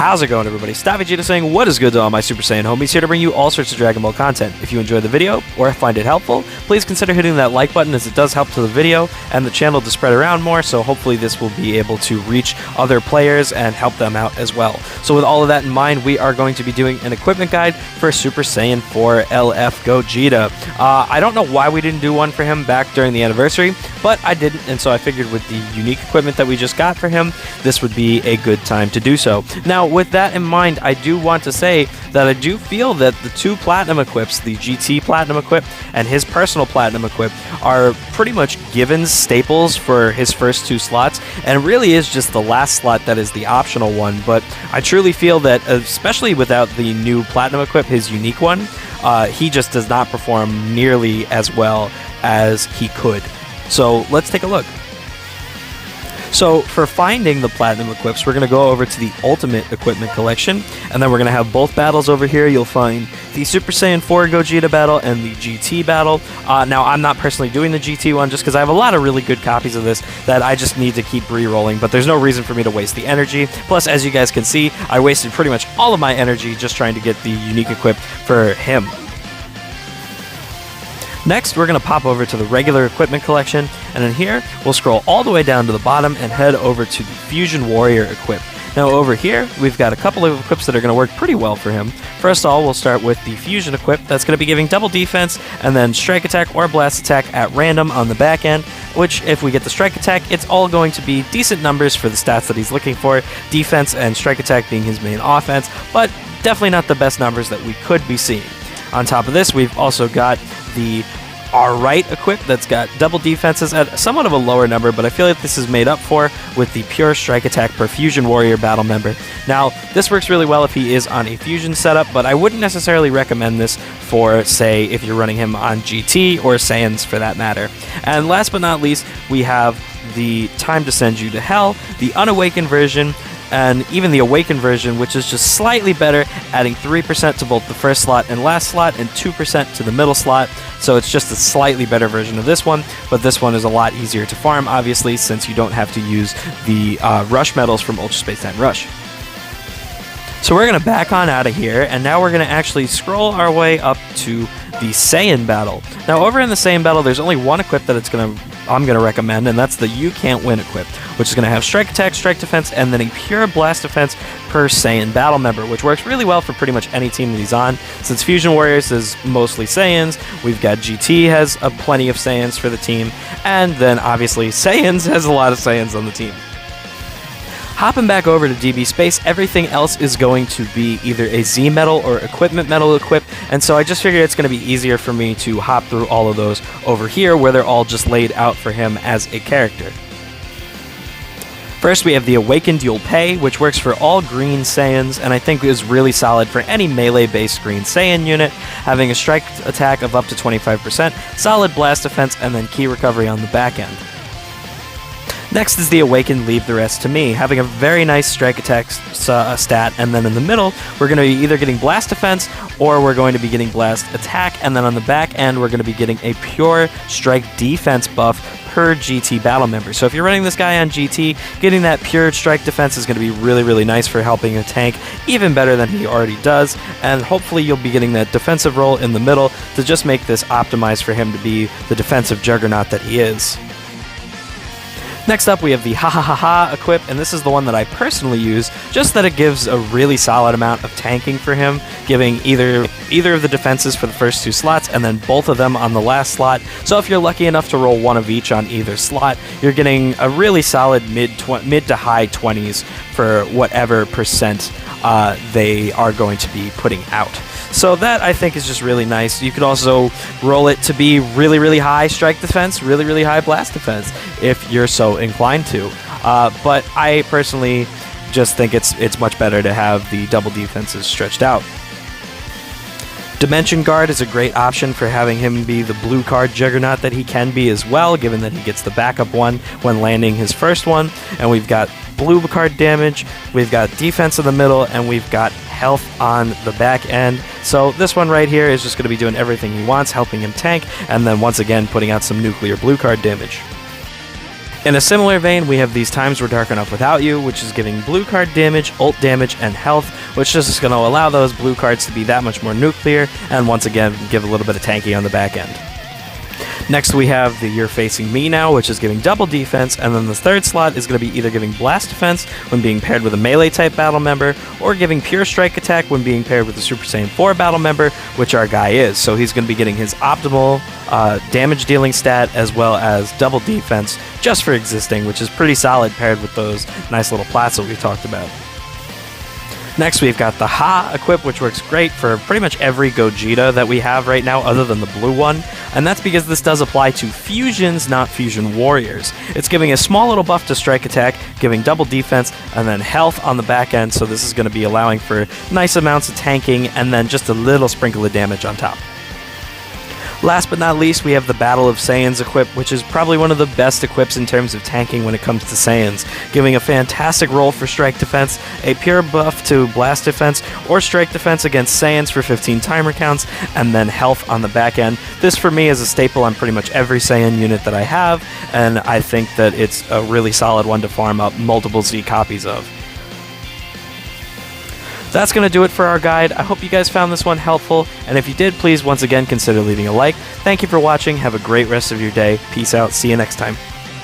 How's it going, everybody? Stop Vegeta saying what is good to all my Super Saiyan homies, here to bring you all sorts of Dragon Ball content. If you enjoyed the video or find it helpful, please consider hitting that like button, as it does help to the video and the channel to spread around more, so hopefully this will be able to reach other players and help them out as well. So with all of that in mind, we are going to be doing an equipment guide for Super Saiyan 4 LF Gogeta. I don't know why we didn't do one for him back during the anniversary, but I didn't, and so I figured with the unique equipment that we just got for him, this would be a good time to do so. Now, with that in mind, I do want to say that I do feel that the two Platinum equips, the GT Platinum equip and his personal Platinum equip, are pretty much given staples for his first two slots, and it really is just the last slot that is the optional one. But I truly feel that, especially without the new Platinum equip, his unique one, he just does not perform nearly as well as he could. So let's take a look. So for finding the Platinum equips, we're going to go over to the Ultimate Equipment Collection, and then we're going to have both battles over here. You'll find the Super Saiyan 4 Gogeta battle and the GT battle. Now, I'm not personally doing the GT one just because I have a lot of really good copies of this that I just need to keep re-rolling, but there's no reason for me to waste the energy. Plus, as you guys can see, I wasted pretty much all of my energy just trying to get the unique equip for him. Next, we're going to pop over to the regular equipment collection, and in here, we'll scroll all the way down to the bottom and head over to the Fusion Warrior equip. Now over here, we've got a couple of equips that are going to work pretty well for him. First of all, we'll start with the Fusion equip that's going to be giving double defense and then strike attack or blast attack at random on the back end, which if we get the strike attack, it's all going to be decent numbers for the stats that he's looking for, defense and strike attack being his main offense, but definitely not the best numbers that we could be seeing. On top of this, we've also got the Right equip that's got double defenses at somewhat of a lower number, but I feel like this is made up for with the pure strike attack per Fusion Warrior battle member. Now, this works really well if he is on a Fusion setup, but I wouldn't necessarily recommend this for, say, if you're running him on GT or Saiyans for that matter. And last but not least, we have the Time to Send You to Hell, the Unawakened version, and even the Awaken version, which is just slightly better, adding 3% to both the first slot and last slot and 2% to the middle slot. So it's just a slightly better version of this one, but this one is a lot easier to farm, obviously, since you don't have to use the Rush medals from Ultra Space Time Rush. So we're going to back on out of here, and now we're going to actually scroll our way up to the Saiyan Battle. Now, over in the Saiyan Battle, there's only one equip that I'm going to recommend, and that's the You Can't Win equip, which is going to have strike attack, strike defense, and then a pure blast defense per Saiyan battle member, which works really well for pretty much any team that he's on. Since Fusion Warriors is mostly Saiyans, we've got GT has plenty of Saiyans for the team, and then obviously Saiyans has a lot of Saiyans on the team. Hopping back over to DB Space, everything else is going to be either a Z medal or equipment medal equip, and so I just figured it's going to be easier for me to hop through all of those over here where they're all just laid out for him as a character. First, we have the Awakened You'll Pay, which works for all green Saiyans, and I think is really solid for any melee-based green Saiyan unit, having a strike attack of up to 25%, solid blast defense, and then key recovery on the back end. Next is the Awakened Leave the Rest to Me, having a very nice strike attack stat, and then in the middle, we're going to be either getting blast defense, or we're going to be getting blast attack, and then on the back end, we're going to be getting a pure strike defense buff per GT battle member. So if you're running this guy on GT, getting that pure strike defense is going to be really, really nice for helping a tank even better than he already does, and hopefully you'll be getting that defensive role in the middle to just make this optimized for him to be the defensive juggernaut that he is. Next up, we have the Ha Ha Ha Ha equip, and this is the one that I personally use, just that it gives a really solid amount of tanking for him, giving either of the defenses for the first two slots, and then both of them on the last slot. So if you're lucky enough to roll one of each on either slot, you're getting a really solid mid to high 20s for whatever percent they are going to be putting out. So that, I think, is just really nice. You could also roll it to be really, really high strike defense, really, really high blast defense, if you're so inclined to. But I personally just think it's much better to have the double defenses stretched out. Dimension Guard is a great option for having him be the blue card juggernaut that he can be as well, given that he gets the backup one when landing his first one. And we've got blue card damage, we've got defense in the middle, and we've got health on the back end. So this one right here is just going to be doing everything he wants, helping him tank, and then once again putting out some nuclear blue card damage. In a similar vein, we have these Times Were Dark Enough Without You, which is giving blue card damage, ult damage, and health, which is just going to allow those blue cards to be that much more nuclear, and once again, give a little bit of tanky on the back end. Next we have the Youre Facing Me Now, which is giving double defense, and then the third slot is going to be either giving blast defense when being paired with a melee type battle member, or giving pure strike attack when being paired with a Super Saiyan 4 battle member, which our guy is. So he's going to be getting his optimal damage dealing stat as well as double defense just for existing, which is pretty solid paired with those nice little plats that we talked about. Next, we've got the Ha equip, which works great for pretty much every Gogeta that we have right now, other than the blue one, and that's because this does apply to fusions, not fusion warriors. It's giving a small little buff to strike attack, giving double defense, and then health on the back end, so this is going to be allowing for nice amounts of tanking, and then just a little sprinkle of damage on top. Last but not least, we have the Battle of Saiyans equip, which is probably one of the best equips in terms of tanking when it comes to Saiyans, giving a fantastic roll for strike defense, a pure buff to blast defense or strike defense against Saiyans for 15 timer counts, and then health on the back end. This for me is a staple on pretty much every Saiyan unit that I have, and I think that it's a really solid one to farm up multiple Z copies of. That's going to do it for our guide. I hope you guys found this one helpful, and if you did, please once again consider leaving a like. Thank you for watching. Have a great rest of your day. Peace out. See you next time.